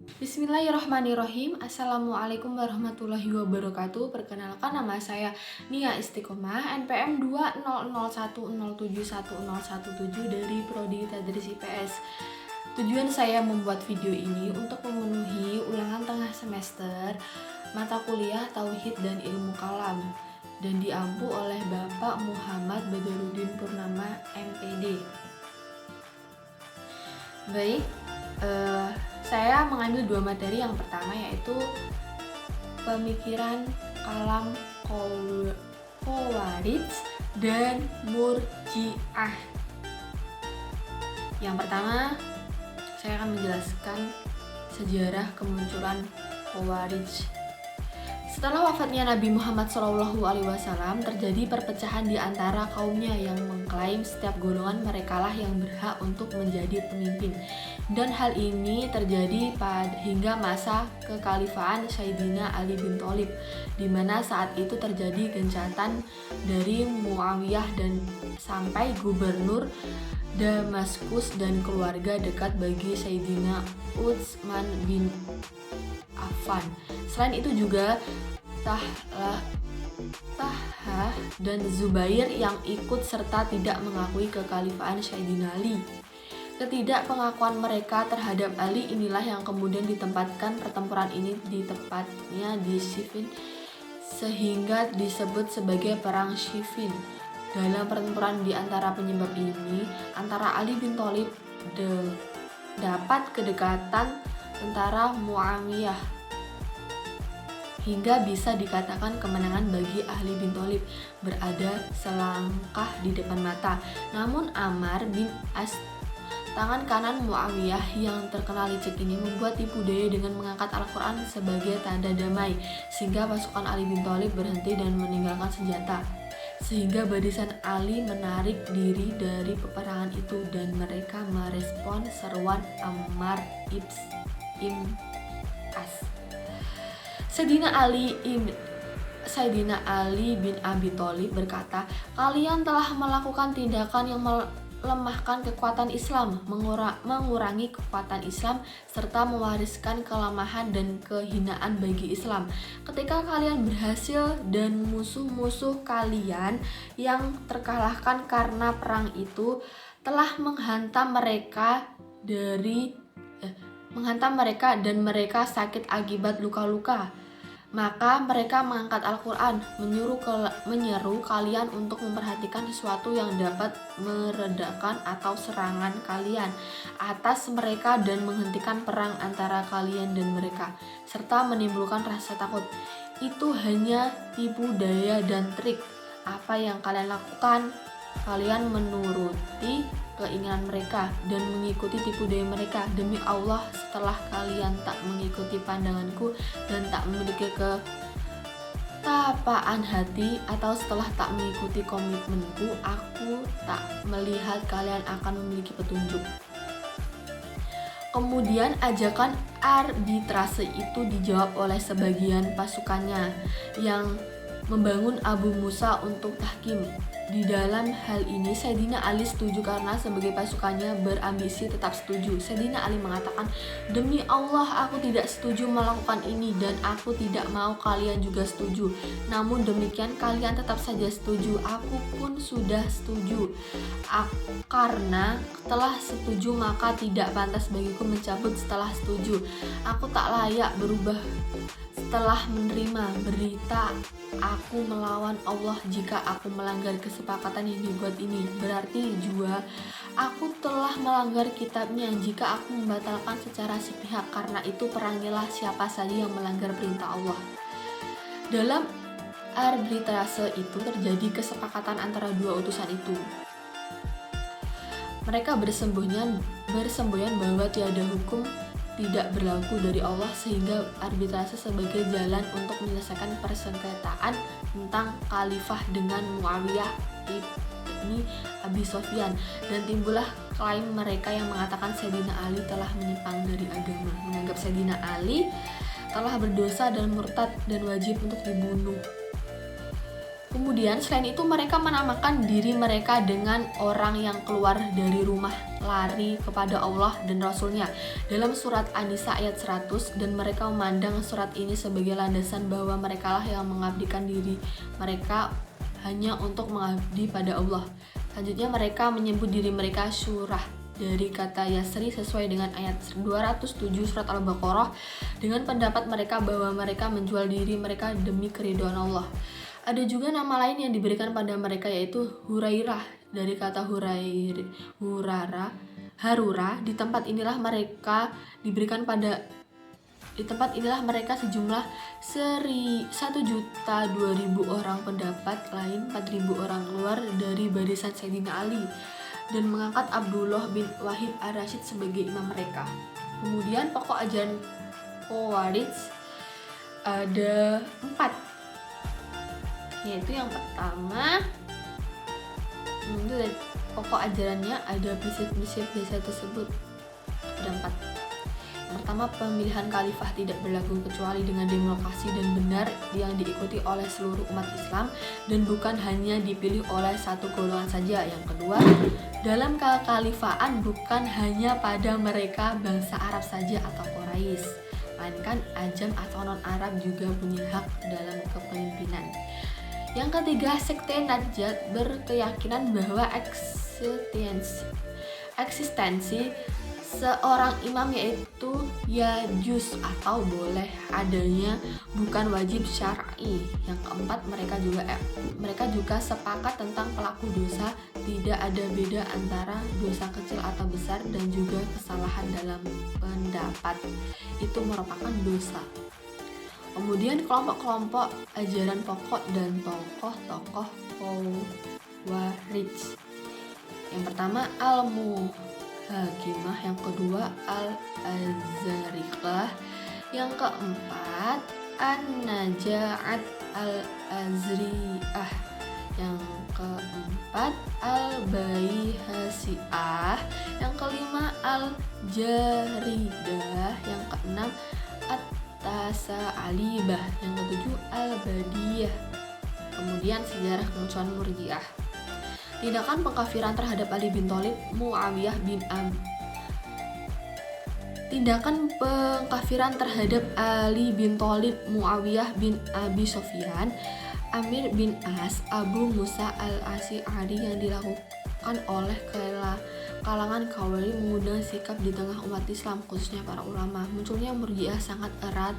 Bismillahirrahmanirrahim. Assalamualaikum warahmatullahi wabarakatuh. Perkenalkan, nama saya Nia Istiqomah, NPM 20010710117 dari Prodi Tadris IPS. Tujuan saya membuat video ini untuk memenuhi ulangan tengah semester mata kuliah Tauhid dan Ilmu Kalam dan diampu oleh Bapak Muhammad Badrudin Purnama, MPD. Baik, saya mengambil dua materi. Yang pertama yaitu pemikiran kalam Khawarij dan Murji'ah. Yang pertama, saya akan menjelaskan sejarah kemunculan Khawarij. Setelah wafatnya Nabi Muhammad SAW, terjadi perpecahan di antara kaumnya yang mengklaim setiap golongan merekalah yang berhak untuk menjadi pemimpin. Dan hal ini terjadi hingga masa kekhalifahan Sayyidina Ali bin Thalib, di mana saat itu terjadi gencatan dari Muawiyah dan sampai gubernur Damaskus dan keluarga dekat bagi Sayyidina Utsman bin Affan. Selain itu juga Talhah dan Zubair yang ikut serta tidak mengakui kekhalifahan Sayyidina Ali. Ketidakpengakuan mereka terhadap Ali inilah yang kemudian ditempatkan pertempuran ini di tepatnya di Siffin, sehingga disebut sebagai Perang Siffin. Dalam pertempuran di antara penyebab ini, antara Ali bin Thalib dapat kedekatan tentara Muawiyah, hingga bisa dikatakan kemenangan bagi Ali bin Thalib berada selangkah di depan mata. Namun Ammar bin As, tangan kanan Muawiyah yang terkenal licik ini, membuat tipu daya dengan mengangkat Al-Quran sebagai tanda damai, sehingga pasukan Ali bin Thalib berhenti dan meninggalkan senjata. Sehingga barisan Ali menarik diri dari peperangan itu dan mereka merespon seruan Ammar ibn As. Sayyidina Ali bin Abi Thalib berkata, "Kalian telah melakukan tindakan yang melemahkan kekuatan Islam, mengurangi kekuatan Islam, serta mewariskan kelemahan dan kehinaan bagi Islam. Ketika kalian berhasil dan musuh-musuh kalian yang terkalahkan karena perang itu telah menghantam mereka dan mereka sakit akibat luka-luka, maka mereka mengangkat Al-Quran, menyeru kalian untuk memperhatikan sesuatu yang dapat meredakan atau serangan kalian atas mereka dan menghentikan perang antara kalian dan mereka, serta menimbulkan rasa takut. Itu hanya tipu daya dan trik. Apa yang kalian lakukan, kalian menuruti keinginan mereka dan mengikuti tipu daya mereka. Demi Allah, setelah kalian tak mengikuti pandanganku dan tak memiliki ketapaan hati, atau setelah tak mengikuti komitmenku, aku tak melihat kalian akan memiliki petunjuk." Kemudian ajakan arbitrase itu dijawab oleh sebagian pasukannya yang membangun Abu Musa untuk tahkim. Di dalam hal ini Sayyidina Ali setuju karena sebagai pasukannya berambisi tetap setuju. Sayyidina Ali mengatakan, "Demi Allah, aku tidak setuju melakukan ini dan aku tidak mau kalian juga setuju. Namun demikian kalian tetap saja setuju. Aku pun sudah setuju. Karena telah setuju maka tidak pantas bagiku mencabut setelah setuju. Aku tak layak berubah setelah menerima berita. Aku melawan Allah jika aku melanggar kesepakatan yang dibuat ini. Berarti juga aku telah melanggar kitabnya jika aku membatalkan secara sepihak. Karena itu perangilah siapa saja yang melanggar perintah Allah." Dalam arbitrase itu terjadi kesepakatan antara dua utusan itu. Mereka bersemboyan bahwa tiada hukum tidak berlaku dari Allah, sehingga arbitrase sebagai jalan untuk menyelesaikan persengketaan tentang khalifah dengan Muawiyah ibni Abi Sufyan, dan timbullah klaim mereka yang mengatakan Sayyidina Ali telah menyimpang dari agama, menganggap Sayyidina Ali telah berdosa dan murtad dan wajib untuk dibunuh. Kemudian selain itu mereka menamakan diri mereka dengan orang yang keluar dari rumah lari kepada Allah dan Rasulnya dalam surat An-Nisa ayat 100, dan mereka memandang surat ini sebagai landasan bahwa merekalah yang mengabdikan diri mereka hanya untuk mengabdi pada Allah. Selanjutnya mereka menyebut diri mereka syurah dari kata yasri sesuai dengan ayat 207 surat Al-Baqarah dengan pendapat mereka bahwa mereka menjual diri mereka demi keridhaan Allah. Ada juga nama lain yang diberikan pada mereka yaitu Hurairah dari kata harura. Di tempat inilah mereka sejumlah 1.002.000 orang, pendapat lain 4.000 orang keluar dari barisan Sayyidina Ali dan mengangkat Abdullah bin Wahid ar-Rasyid sebagai imam mereka. Kemudian pokok ajaran Khawarij ada 4, yaitu yang pertama itu pokok ajarannya ada prinsip-prinsip desa tersebut ada 4. Yang pertama, pemilihan khalifah tidak berlaku kecuali dengan demokrasi dan benar yang diikuti oleh seluruh umat Islam dan bukan hanya dipilih oleh satu golongan saja. Yang kedua, dalam kekhalifahan bukan hanya pada mereka bangsa Arab saja atau Quraisy, melainkan ajam atau non-Arab juga punya hak dalam kepemimpinan. Yang ketiga, sekte Najat berkeyakinan bahwa eksistensi seorang imam yaitu yajuz atau boleh adanya, bukan wajib syar'i. Yang keempat, mereka juga sepakat tentang pelaku dosa, tidak ada beda antara dosa kecil atau besar dan juga kesalahan dalam pendapat itu merupakan dosa. Kemudian kelompok-kelompok ajaran pokok dan tokoh-tokoh Khawarij. Yang pertama Al-Muhakimah, yang kedua Al-Azariqah, yang keempat An-Naja'at Al-Azri'ah, yang keempat Al-Baihasi'ah, yang kelima Al-Jaridah, yang keenam Tasa'alibah, yang ketujuh Al-Badiyah. Kemudian sejarah kemunculan Murji'ah. Tindakan pengkafiran terhadap Ali bin Thalib, Tindakan pengkafiran terhadap Ali bin Thalib, Muawiyah bin Abi Sufyan, Amir bin As, Abu Musa al-Asy'ari yang dilakukan oleh kalangan Khawarij mengundang sikap di tengah umat Islam, khususnya para ulama. Munculnya Murji'ah sangat erat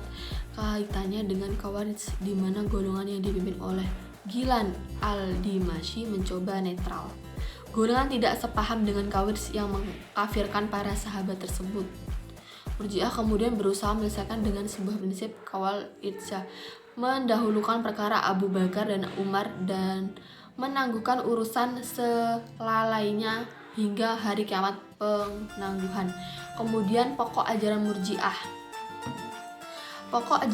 kaitannya dengan Khawarij, di mana golongan yang dipimpin oleh Gilan al-Dimashqi mencoba netral. Golongan tidak sepaham dengan Khawarij yang mengkafirkan para sahabat tersebut. Murji'ah kemudian berusaha menyelesaikan dengan sebuah prinsip kawal irsyad, mendahulukan perkara Abu Bakar dan Umar dan menangguhkan urusan selalainya hingga hari kiamat penangguhan. Kemudian pokok ajaran Murji'ah. Pokok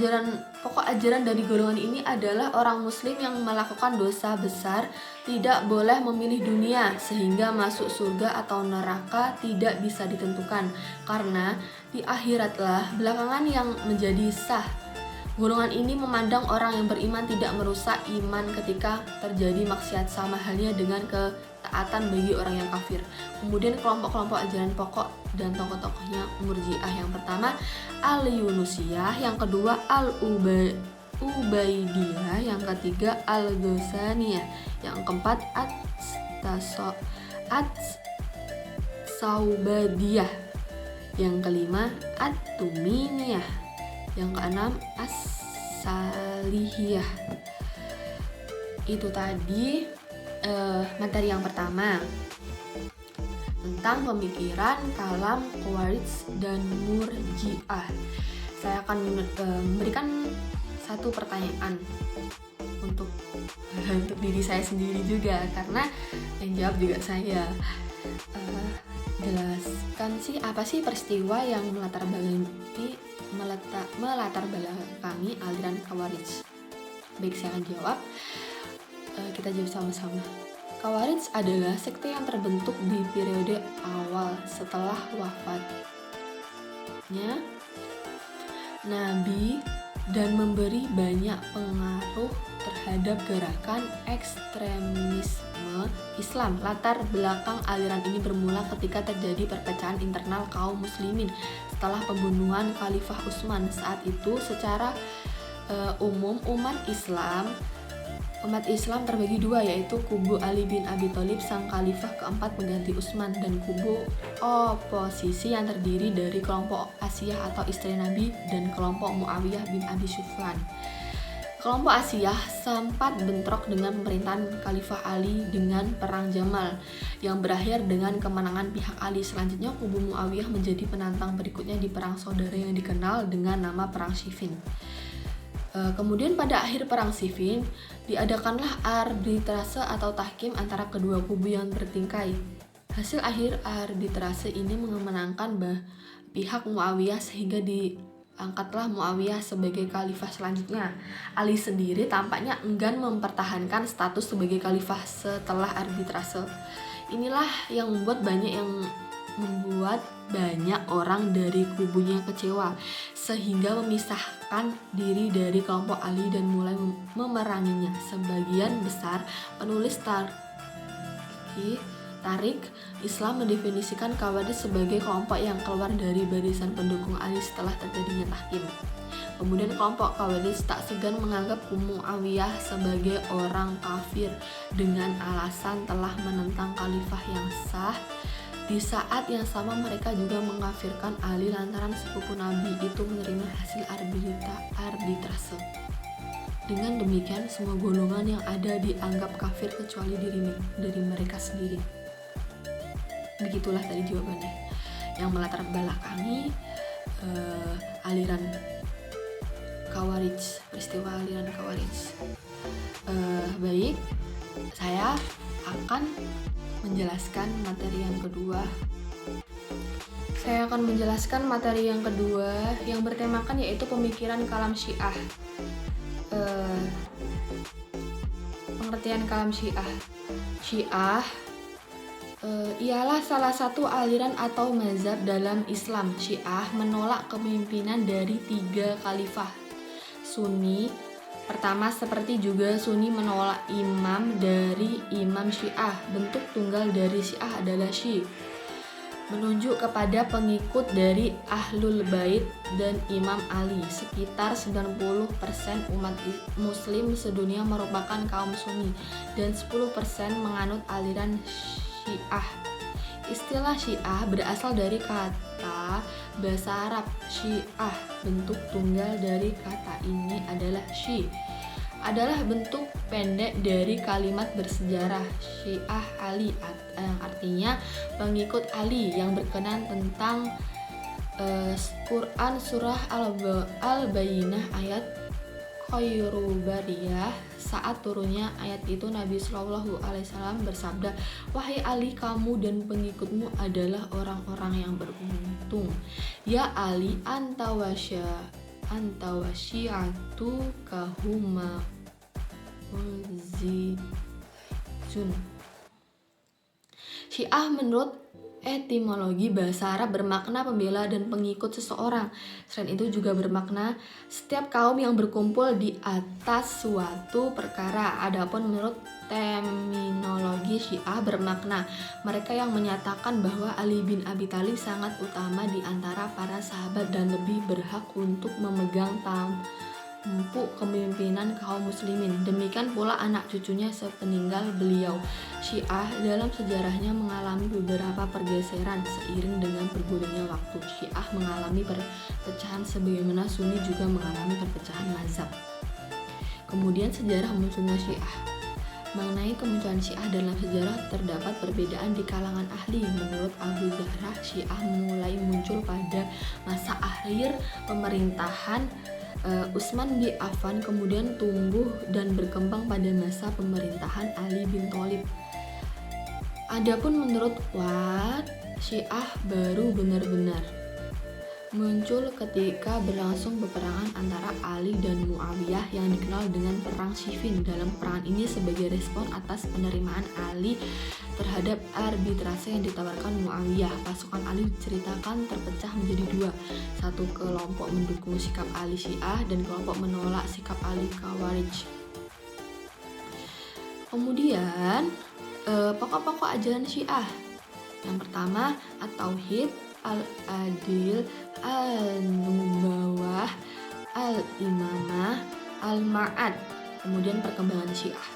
ajaran dari golongan ini adalah orang muslim yang melakukan dosa besar tidak boleh memilih dunia, sehingga masuk surga atau neraka tidak bisa ditentukan, karena di akhiratlah belakangan yang menjadi sah. Golongan ini memandang orang yang beriman tidak merusak iman ketika terjadi maksiat, sama halnya dengan ketaatan bagi orang yang kafir. Kemudian kelompok-kelompok ajaran pokok dan tokoh-tokohnya Murji'ah. Yang pertama Al-Yunusiyah, yang kedua Al-Ubaidiyah, yang ketiga Al-Ghasaniyah, yang keempat As-Saubadiyah, yang kelima At-Tuminiyah, yang keenam As-Salihiyah. Itu tadi materi yang pertama tentang pemikiran kalam Khawarij dan Murji'ah. Saya akan memberikan satu pertanyaan untuk diri saya sendiri juga, karena yang jawab juga saya. Jelaskan apa sih peristiwa yang melatar belakangi aliran Khawarij? Baik, saya akan jawab. Kita jawab sama-sama. Khawarij adalah sekte yang terbentuk di periode awal setelah wafatnya Nabi dan memberi banyak pengaruh terhadap terhadap gerakan ekstremisme Islam. Latar belakang aliran ini bermula ketika terjadi perpecahan internal kaum muslimin setelah pembunuhan Khalifah Utsman. Saat itu secara umum umat Islam terbagi dua, yaitu kubu Ali bin Abi Thalib sang khalifah keempat pengganti Utsman, dan kubu oposisi yang terdiri dari kelompok Asiyah atau istri Nabi dan kelompok Muawiyah bin Abi Sufyan. Kelompok Asiyah sempat bentrok dengan pemerintahan Khalifah Ali dengan Perang Jamal yang berakhir dengan kemenangan pihak Ali. Selanjutnya kubu Muawiyah menjadi penantang berikutnya di perang saudara yang dikenal dengan nama Perang Siffin. Kemudian pada akhir Perang Siffin diadakanlah arbitrase atau tahkim antara kedua kubu yang bertingkai. Hasil akhir arbitrase ini memenangkan pihak Muawiyah sehingga diangkatlah Muawiyah sebagai khalifah selanjutnya. Ali sendiri tampaknya enggan mempertahankan status sebagai khalifah setelah arbitrase. Inilah yang membuat banyak orang dari kubunya kecewa sehingga memisahkan diri dari kelompok Ali dan mulai memeranginya. Sebagian besar penulis Tarik Islam mendefinisikan Khawarij sebagai kelompok yang keluar dari barisan pendukung Ali setelah terjadinya tahkim. Kemudian kelompok Khawarij tak segan menganggap Muawiyah sebagai orang kafir dengan alasan telah menentang khalifah yang sah. Di saat yang sama mereka juga mengkafirkan Ali lantaran sepupu Nabi itu menerima hasil arbitrase. Dengan demikian semua golongan yang ada dianggap kafir kecuali dari mereka sendiri. Begitulah tadi jawabannya yang melatar belakangi aliran Khawarij, peristiwa aliran Khawarij. Baik, saya akan menjelaskan materi yang kedua. Yang bertemakan yaitu pemikiran kalam Syiah. Pengertian kalam Syiah. Syiah ialah salah satu aliran atau mazhab dalam Islam. Syiah menolak kepemimpinan dari 3 khalifah. Sunni pertama, seperti juga Sunni menolak imam dari imam Syiah. Bentuk tunggal dari Syiah adalah Syi, menunjuk kepada pengikut dari Ahlul Bait dan Imam Ali. Sekitar 90% umat muslim sedunia merupakan kaum Sunni dan 10% menganut aliran Syiah. Istilah Syiah berasal dari kata bahasa Arab Syiah. Bentuk tunggal dari kata ini adalah Syi. Adalah bentuk pendek dari kalimat bersejarah Syiah Ali, yang artinya pengikut Ali, yang berkenan tentang Quran surah Al-Bayyinah ayat Khairu Bariyah. Saat turunnya ayat itu Nabi SAW bersabda, "Wahai Ali, kamu dan pengikutmu adalah orang-orang yang beruntung. Ya Ali, anta wasyi'atu kahuma uzizun." Syiah menurut etimologi bahasa Arab bermakna pembela dan pengikut seseorang. Selain itu juga bermakna setiap kaum yang berkumpul di atas suatu perkara. Adapun menurut terminologi Syiah bermakna mereka yang menyatakan bahwa Ali bin Abi Thalib sangat utama di antara para sahabat dan lebih berhak untuk memegang tampuk kepemimpinan kaum muslimin. Demikian pula anak cucunya sepeninggal beliau. Syiah dalam sejarahnya mengalami beberapa pergeseran seiring dengan bergulirnya waktu. Syiah mengalami perpecahan sebagaimana Sunni juga mengalami perpecahan mazhab. Kemudian sejarah munculnya Syiah. Mengenai kemunculan Syiah dalam sejarah terdapat perbedaan di kalangan ahli. Menurut Abu Zahra, Syiah mulai muncul pada masa akhir pemerintahan Utsman bin Affan, kemudian tumbuh dan berkembang pada masa pemerintahan Ali bin Thalib. Adapun menurut Watt, Syiah baru benar-benar muncul ketika berlangsung peperangan antara Ali dan Muawiyah yang dikenal dengan Perang Siffin. Dalam peperangan ini sebagai respon atas penerimaan Ali terhadap arbitrase yang ditawarkan Muawiyah, pasukan Ali diceritakan terpecah menjadi 2. Satu kelompok mendukung sikap Ali Syiah dan kelompok menolak sikap Ali Khawarij. Kemudian pokok-pokok ajaran Syiah. Yang pertama at-tauhid, al-adil, al-nubawah, al-imamah, al-ma'ad. Kemudian perkembangan Syiah.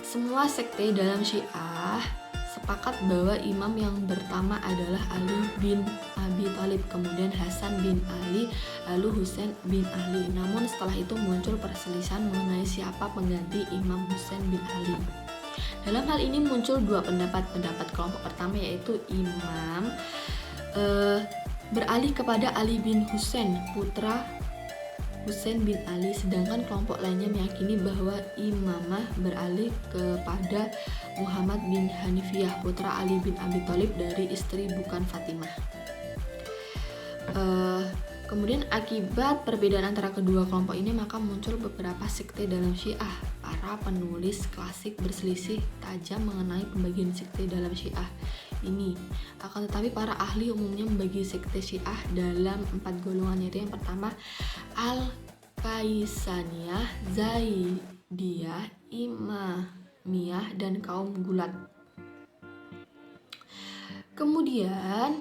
Semua sekte dalam Syiah sepakat bahwa imam yang pertama adalah Ali bin Abi Thalib, kemudian Hasan bin Ali, lalu Husain bin Ali. Namun setelah itu muncul perselisihan mengenai siapa pengganti Imam Husain bin Ali. Dalam hal ini muncul dua pendapat. Pendapat kelompok pertama yaitu imam beralih kepada Ali bin Husain, putra Husain bin Ali, sedangkan kelompok lainnya meyakini bahwa imamah beralih kepada Muhammad bin Hanifiyah, putra Ali bin Abi Thalib dari istri bukan Fatimah. Kemudian akibat perbedaan antara kedua kelompok ini maka muncul beberapa sekte dalam Syiah. Para penulis klasik berselisih tajam mengenai pembagian sekte dalam Syiah ini. Akan tetapi para ahli umumnya membagi sekte Syiah dalam 4 golongan, yaitu yang pertama Al-Kaisaniyah, Zaidiyah, Imamiyah, dan kaum Gulat. Kemudian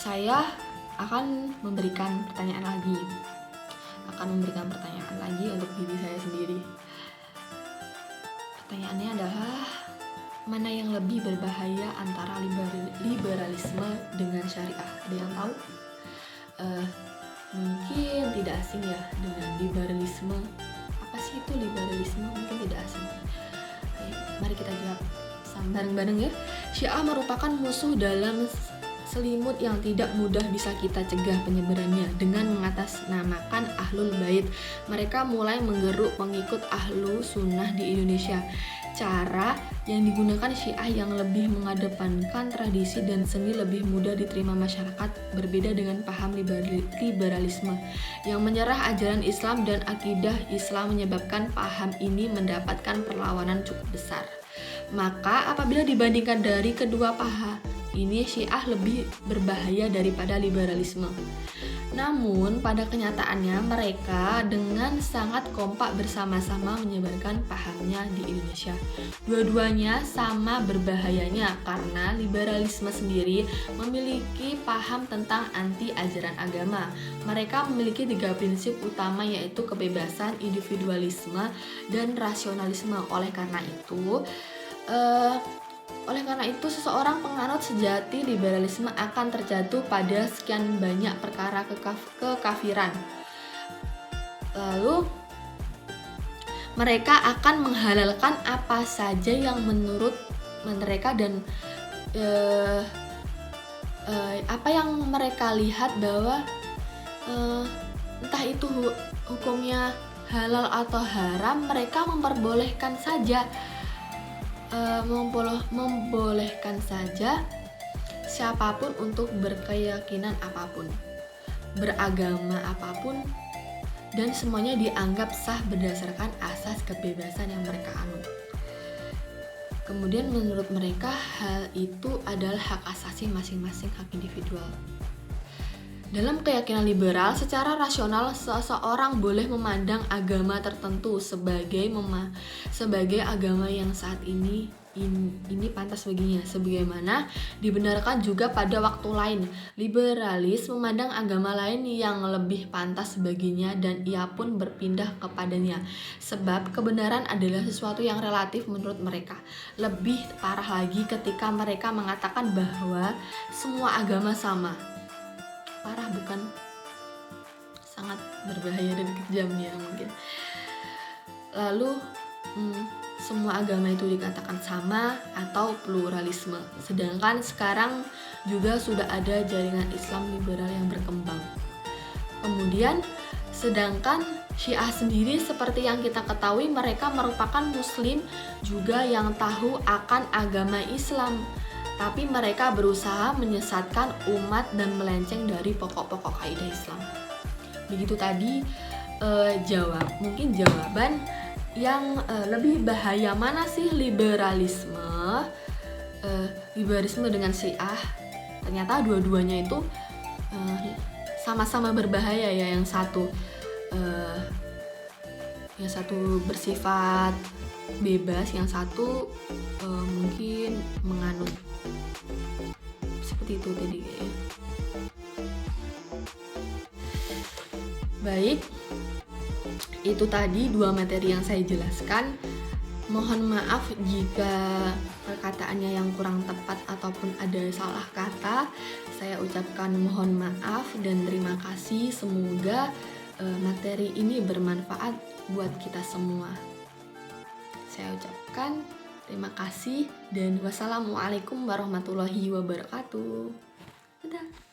saya akan memberikan pertanyaan lagi untuk diri saya sendiri. Pertanyaannya adalah, mana yang lebih berbahaya antara liberalisme dengan syariah? Ada yang tahu? Mungkin tidak asing ya dengan liberalisme. Apa sih itu liberalisme? Mungkin tidak asing. Ayo, mari kita jawab bareng-bareng ya. Syiah merupakan musuh dalam selimut yang tidak mudah bisa kita cegah penyebarannya. Dengan mengatasnamakan Ahlul Bait, mereka mulai menggeruk pengikut Ahlu Sunnah di Indonesia. Cara yang digunakan Syiah yang lebih mengedepankan tradisi dan seni lebih mudah diterima masyarakat, berbeda dengan paham liberalisme yang menyerah ajaran Islam dan akidah Islam, menyebabkan paham ini mendapatkan perlawanan cukup besar. Maka apabila dibandingkan dari kedua paham ini, Syiah lebih berbahaya daripada liberalisme. Namun pada kenyataannya mereka dengan sangat kompak bersama-sama menyebarkan pahamnya di Indonesia. Dua-duanya sama berbahayanya karena liberalisme sendiri memiliki paham tentang anti ajaran agama. Mereka memiliki 3 prinsip utama, yaitu kebebasan, individualisme, dan rasionalisme. Oleh karena itu, seseorang penganut sejati liberalisme akan terjatuh pada sekian banyak perkara kekafiran. Lalu mereka akan menghalalkan apa saja yang menurut mereka dan apa yang mereka lihat bahwa entah itu hukumnya halal atau haram, mereka membolehkan saja siapapun untuk berkeyakinan apapun, beragama apapun, dan semuanya dianggap sah berdasarkan asas kebebasan yang mereka anut. Kemudian menurut mereka hal itu adalah hak asasi masing-masing, hak individual. Dalam keyakinan liberal, secara rasional seseorang boleh memandang agama tertentu sebagai agama yang saat ini pantas baginya, sebagaimana dibenarkan juga pada waktu lain. Liberalis memandang agama lain yang lebih pantas baginya dan ia pun berpindah kepadanya, sebab kebenaran adalah sesuatu yang relatif menurut mereka. Lebih parah lagi ketika mereka mengatakan bahwa semua agama sama. Parah bukan? Sangat berbahaya dan kejam ya mungkin. Lalu semua agama itu dikatakan sama atau pluralisme. Sedangkan sekarang juga sudah ada jaringan Islam liberal yang berkembang. Kemudian sedangkan Syiah sendiri seperti yang kita ketahui, mereka merupakan muslim juga yang tahu akan agama Islam, tapi mereka berusaha menyesatkan umat dan melenceng dari pokok-pokok kaidah Islam. Begitu tadi jawaban yang lebih bahaya mana sih, liberalisme dengan Syiah? Ternyata dua-duanya itu sama-sama berbahaya ya. Yang satu yang satu bersifat bebas, yang satu mungkin menganut, seperti itu tadi kayaknya. Baik, itu tadi 2 materi yang saya jelaskan. Mohon maaf jika perkataannya yang kurang tepat ataupun ada salah kata. Saya ucapkan mohon maaf dan terima kasih. Semoga materi ini bermanfaat buat kita semua. Saya ucapkan terima kasih dan wassalamualaikum warahmatullahi wabarakatuh. Dadah.